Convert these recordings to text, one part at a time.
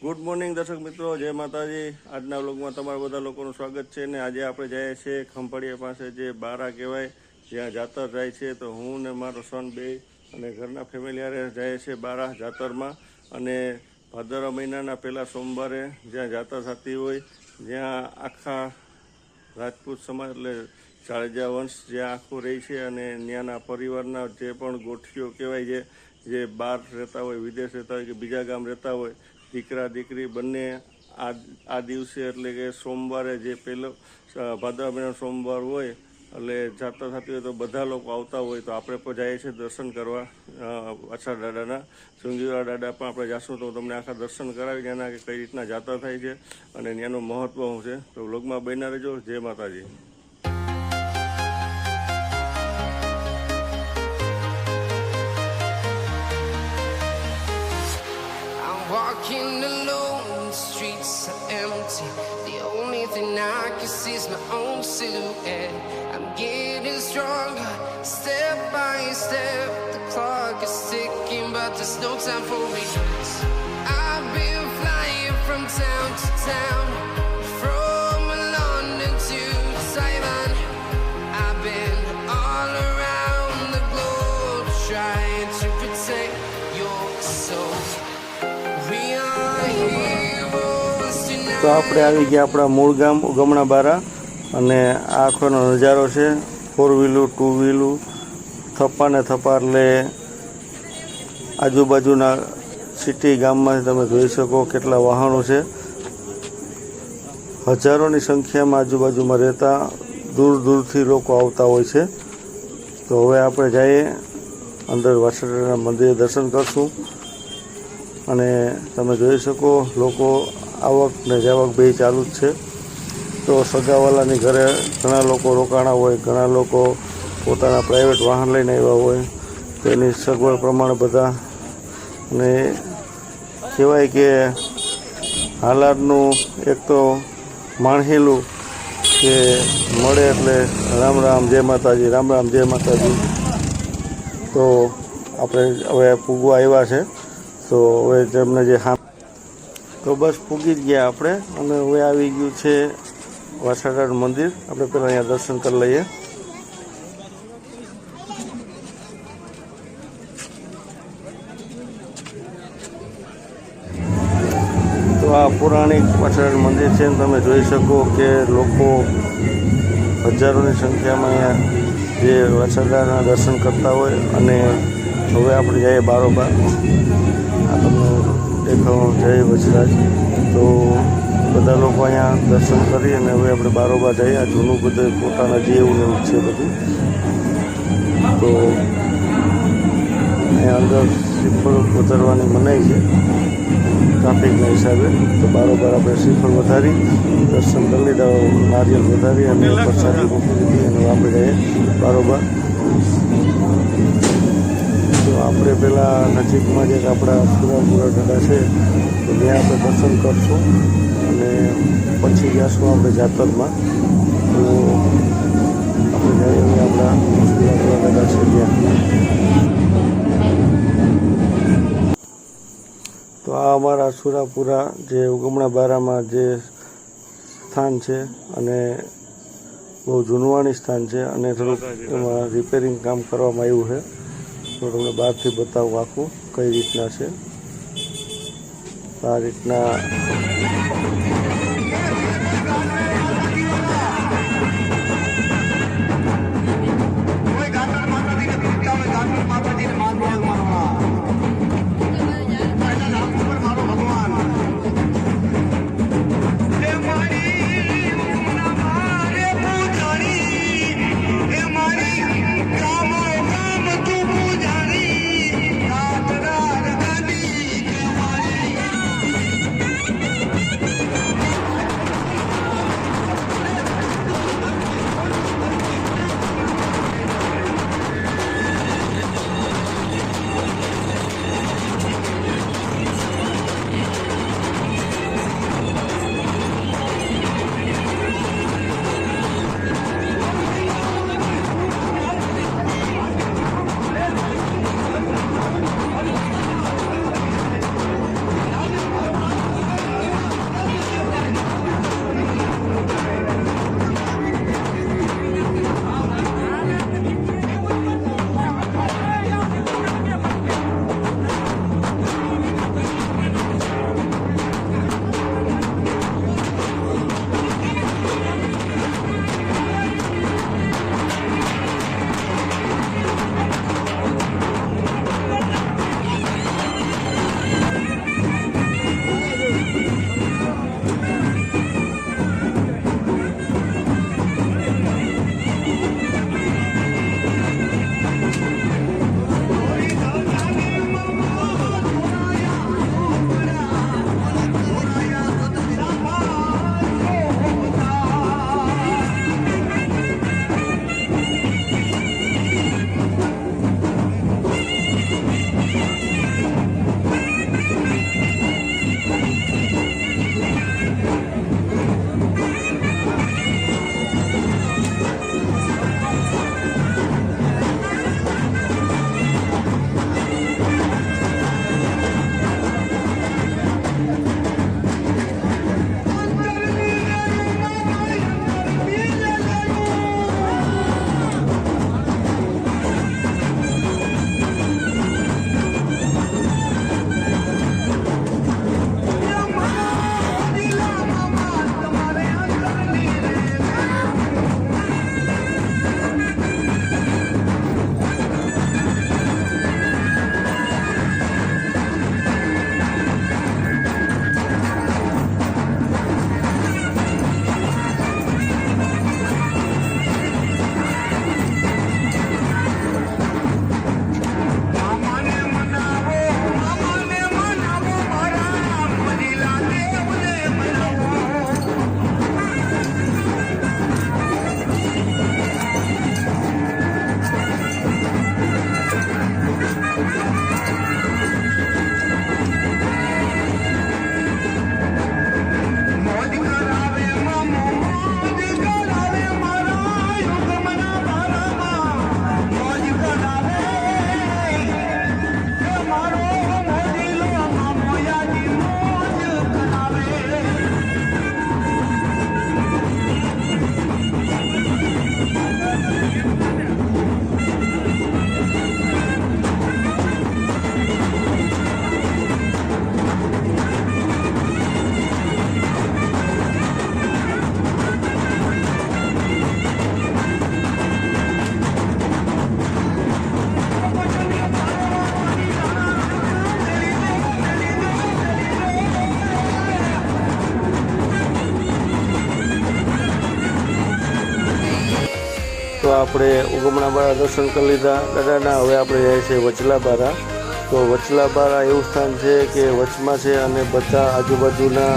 Good morning દર્શક મિત્રો, જય માતાજી। આજના વ્લોગમાં તમારા બધા લોકોનું સ્વાગત છે ને આજે આપણે જઈએ છીએ ખંભાળિયા પાસે જે બારા કહેવાય, જ્યાં જાતર જાય છે। તો હું ને મારો સન બે અને ઘરના ફેમિલી હારે જાય છે બારા જાતરમાં। અને ભાદરવા મહિનાના પહેલા સોમવારે જ્યાં જાતર થતી હોય, જ્યાં આખા રાજપૂત સમાજ એટલે જાડેજા વંશ જ્યાં આખું રહે છે અને ત્યાંના પરિવારના જે પણ ગોઠીઓ કહેવાય છે, જે બહાર રહેતા હોય, વિદેશ રહેતા હોય કે બીજા ગામ રહેતા હોય, દીકરા દીકરી બંને આ દિવસે એટલે કે સોમવારે જે પહેલો ભાદરવા મહિનાનો સોમવાર હોય એટલે જાતર થતી હોય તો બધા લોકો આવતા હોય। તો આપણે પણ જઈએ છીએ દર્શન કરવા અછાર દાદાના। ચુંગીવાળા દાદા પણ આપણે જાશું તો તમને આખા દર્શન કરાવી ત્યાંના કે કઈ રીતના જાતર થાય છે અને ત્યાંનું મહત્વ શું છે। તો વ્લોગમાં બન્યા રહેજો। જય માતાજી। Walking alone, the streets are empty. The only thing I can see is my own silhouette. I'm getting stronger, step by step. The clock is ticking, but there's no time for me. I've been flying from town to town, from London to Taiwan. I've been all around the globe trying to protect your soul. તો આપણે આવી ગયા આપણા મૂળ ગામ ઉગમણા બારા અને આ આખોનો નજારો છે। 4 વ્હીલું 2 વ્હીલું થપ્પા ને થપ્પા એટલે આજુબાજુના સિટી ગામમાં તમે જોઈ શકો કેટલા વાહનો છે। હજારોની સંખ્યામાં આજુબાજુમાં રહેતા દૂર દૂરથી લોકો આવતા હોય છે। તો હવે આપણે જઈએ અંદર વાસણાના મંદિરે દર્શન કરશું અને તમે જોઈ શકો લોકો આવક ને જાવક બે ચાલુ જ છે। તો સગાવાલાની ઘરે ઘણા લોકો રોકાણા હોય, ઘણા લોકો પોતાના પ્રાઇવેટ વાહન લઈને આવ્યા હોય, તેની સગવડ પ્રમાણે બધા અને કહેવાય કે હાલારનું એક તો માણહેલું કે મળે એટલે રામ રામ જય માતાજી, રામ રામ જય માતાજી। તો આપણે હવે પૂગવા આવ્યા છે। તો હવે જેમને જે તો બસ પૂગી જ ગયા આપણે અને હવે આવી ગયું છે વાછાડાનું મંદિર। આપણે પહેલાં અહીંયા દર્શન કરી લઈએ। તો આ પૌરાણિક વાછાડાનું મંદિર છે, તમે જોઈ શકો કે લોકો હજારોની સંખ્યામાં અહીંયા જે વાછાડાના દર્શન કરતા હોય। અને હવે આપણે જઈએ બારોબાર। આ તમને દેખાવ જય વજરાજ। તો બધા લોકો અહીંયા દર્શન કરી અને હવે આપણે બારોબાર જઈએ। આ જૂનું બધું પોતાના જે એવું એવું છે બધું। તો અહીંયા અંદર શ્રીફળ વધારવાની મનાઈ છે ટ્રાફિકના હિસાબે। તો બારોબાર આપણે શ્રીફળ વધારી દર્શન કરી લીધા, નારિયેળ વધારી અને પ્રસાદી મૂકી દીધી અને આપણે જઈએ બારોબાર। તો આપણે પહેલાં નજીકમાં જે આપણા સુરાપુરા દાદા છે તો ત્યાં આપણે દર્શન કરશું અને પછી જઈશું આપણે જાતરમાં। તો આપણે જઈએ આપણા સુરાપુરા દાદા છે ત્યાં। તો આ અમારા સુરાપુરા જે ઉગમણા બારામાં જે સ્થાન છે અને બહુ જૂનવાણી સ્થાન છે અને થોડુંક એમાં રિપેરિંગ કામ કરવામાં આવ્યું છે। તો તમને બહારથી બતાવું આખું કઈ રીતના છે। આ રીતના આપણે ઉગમણા બારા દર્શન કરી લીધા દાદાના. હવે આપણે જાય છે વચલા બારા. તો વચલા બારા એવું સ્થાન છે કે વચમાં છે અને બધા આજુબાજુના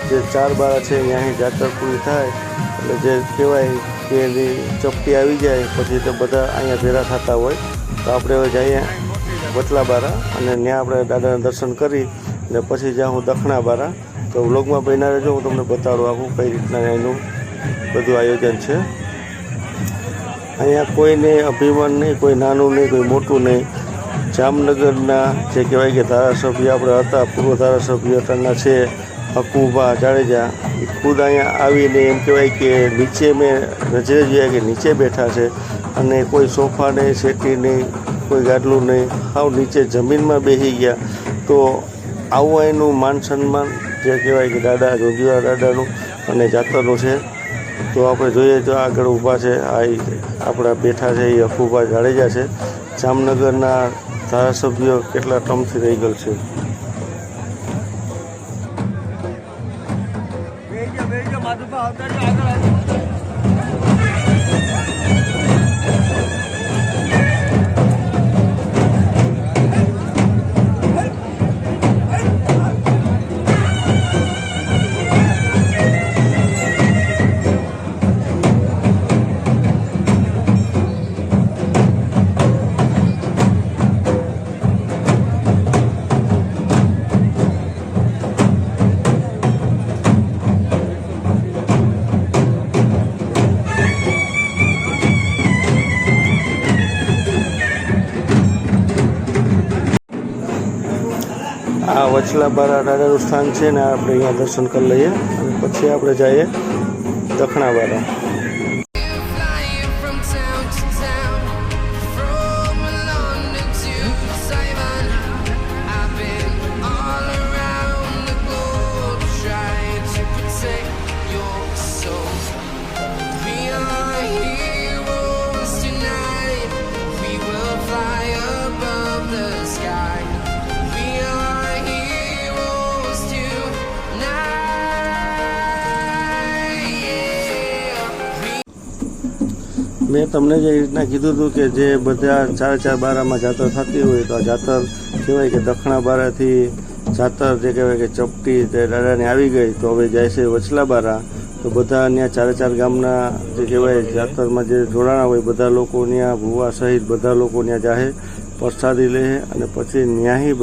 જે 4 બારા છે ત્યાંથી જાતર પૂરી થાય એટલે જે કહેવાય કે એની ચપટી આવી જાય પછી તો બધા અહીંયા ભેગા થતા હોય. તો આપણે હવે જઈએ વચલા બારા અને ત્યાં આપણે દાદાના દર્શન કરી ને પછી જ્યાં હું દખણા બારા. તો વ્લોગમાં બન્યા રહેજો, હું તમને બતાડું આખું કઈ રીતના એનું બધું આયોજન છે. અહીંયા કોઈને અભિમાન નહીં, કોઈ નાનું નહીં, કોઈ મોટું નહીં. જામનગરના જે કહેવાય કે ધારાસભ્ય આપણે હતા, પૂર્વ ધારાસભ્ય અત્યારના છે હકુભા જાડેજા, એ ખુદ અહીંયા આવીને એમ કહેવાય કે નીચે મેં નજરે જોયા કે નીચે બેઠા છે અને કોઈ સોફા નહીં, સેટી નહીં, કોઈ ગાડલું નહીં, સાવ નીચે જમીનમાં બેસી ગયા. તો આવું એનું માન સન્માન જે કહેવાય કે દાદા જોગીવાળા દાદાનું અને જાતરનું છે. તો આપણે જોઈએ તો આગળ ઊભા છે આપણા બેઠા છે એ હકુભા જાડેજા છે. જામનગરના ધારાસભ્ય કેટલા ટર્મથી રહી ગયેલ છે. આ વચલા બારા દાદાનું સ્થાન છે ને આપણે અહીંયા દર્શન કરી લઈએ અને પછી આપણે જઈએ દખણા બારા. Flying from town to town, from London to Taiwan. I've been all around the globe trying to protect your soul. We are heroes tonight. We will fly above the sky. We are heroes tonight. Yeah. મેં તમને જે રીતના કીધું હતું કે જે બધા 4 બારામાં જાતર થતી હોય તો આ જાતર કહેવાય કે દખણા બારાથી જાતર જે કહેવાય કે ચપટી તે દાદાને આવી ગઈ. તો હવે જાય છે વચલા બારા. તો બધા ત્યાં 4 ગામના જે કહેવાય જાતરમાં જે જોડાણા હોય બધા લોકો ત્યાં ભુવા સહિત બધા લોકો ત્યાં જાહે પ્રસાદી લે અને પછી ત્યાંથી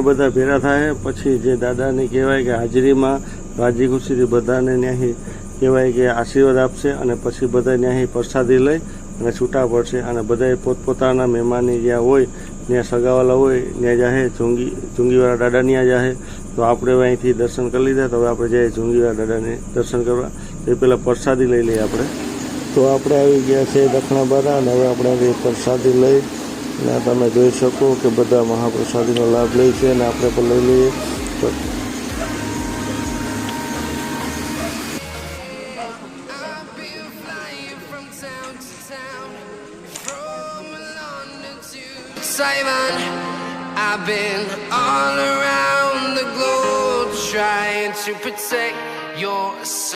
બધા ભેગા થાય. પછી જે દાદાની કહેવાય કે હાજરીમાં રાજી ખુશીથી બધાને ત્યાંથી કહેવાય કે આશીર્વાદ આપશે અને પછી બધા ત્યાંથી પ્રસાદી લઈ અને છૂટા પડશે અને બધાએ પોતપોતાના મહેમાની જ્યાં હોય ત્યાં સગાવાલા હોય ત્યાં જાહે જુંગીવાળા દાદા ત્યાં જાહે. તો આપણે અહીંથી દર્શન કરી લીધા. તો હવે આપણે જઈએ જુંગીવાળા દાદાને દર્શન કરવા. એ પહેલાં પ્રસાદી લઈ લઈએ આપણે. તો આપણે આવી ગયા છે દખણા બારા અને હવે આપણે આવી પ્રસાદી લઈ અને તમે જોઈ શકો કે બધા મહાપ્રસાદીનો લાભ લે છે અને આપણે પણ લઈ લઈએ. તો I've been flying from town to town, from London to Taiwan. I've been all around the globe trying to protect your soul.